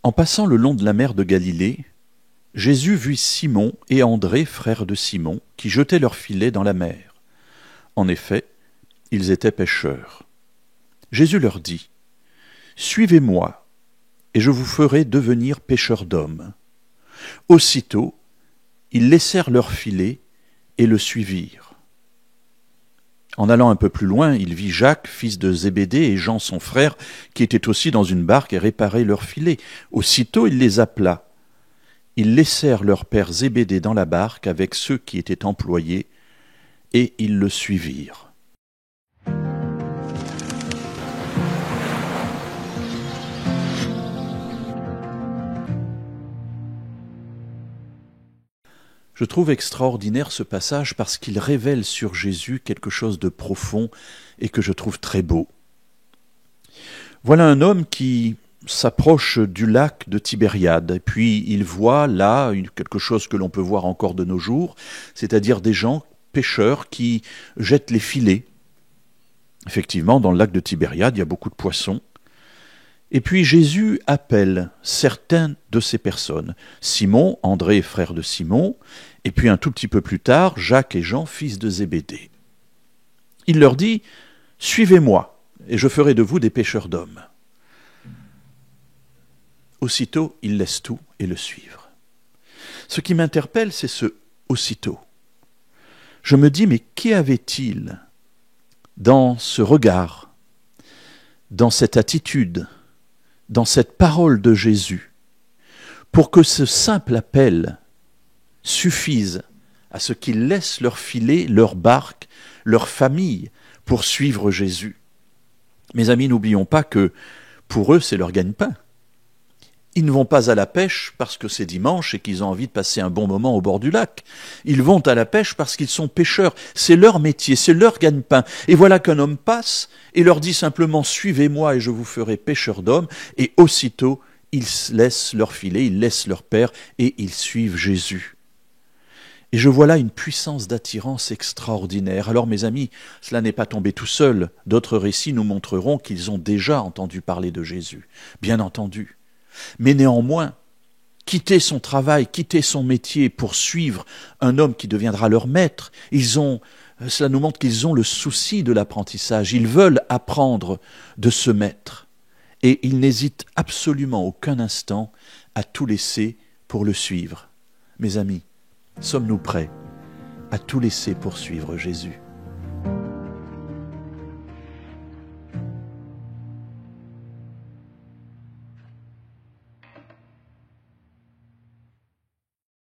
En passant le long de la mer de Galilée, Jésus vit Simon et André, frères de Simon, qui jetaient leurs filets dans la mer. En effet, ils étaient pêcheurs. Jésus leur dit : « Suivez-moi, et je vous ferai devenir pêcheurs d'hommes. » Aussitôt, ils laissèrent leurs filets et le suivirent. En allant un peu plus loin, il vit Jacques, fils de Zébédée, et Jean, son frère, qui étaient aussi dans une barque et réparaient leurs filets. Aussitôt, il les appela. Ils laissèrent leur père Zébédée dans la barque avec ceux qui étaient employés, et ils le suivirent. Je trouve extraordinaire ce passage parce qu'il révèle sur Jésus quelque chose de profond et que je trouve très beau. Voilà un homme qui s'approche du lac de Tibériade, et puis il voit là quelque chose que l'on peut voir encore de nos jours, c'est-à-dire des gens pêcheurs qui jettent les filets. Effectivement, dans le lac de Tibériade, il y a beaucoup de poissons. Et puis Jésus appelle certaines de ces personnes, Simon, André, frère de Simon, et puis un tout petit peu plus tard, Jacques et Jean, fils de Zébédée. Il leur dit : « Suivez-moi, et je ferai de vous des pêcheurs d'hommes. » Aussitôt, ils laissent tout et le suivent. Ce qui m'interpelle, c'est ce « aussitôt ». Je me dis, mais qu'y avait-il dans ce regard, dans cette attitude, dans cette parole de Jésus, pour que ce simple appel suffise à ce qu'ils laissent leur filet, leur barque, leur famille pour suivre Jésus. Mes amis, n'oublions pas que pour eux, c'est leur gagne-pain. Ils ne vont pas à la pêche parce que c'est dimanche et qu'ils ont envie de passer un bon moment au bord du lac. Ils vont à la pêche parce qu'ils sont pêcheurs. C'est leur métier, c'est leur gagne-pain. Et voilà qu'un homme passe et leur dit simplement « Suivez-moi et je vous ferai pêcheurs d'hommes » et aussitôt, ils laissent leur filet, ils laissent leur père et ils suivent Jésus. Et je vois là une puissance d'attirance extraordinaire. Alors mes amis, cela n'est pas tombé tout seul. D'autres récits nous montreront qu'ils ont déjà entendu parler de Jésus, bien entendu. Mais néanmoins, quitter son travail, quitter son métier pour suivre un homme qui deviendra leur maître, cela nous montre qu'ils ont le souci de l'apprentissage. Ils veulent apprendre de ce maître. Et ils n'hésitent absolument aucun instant à tout laisser pour le suivre. Mes amis, sommes-nous prêts à tout laisser pour suivre Jésus ?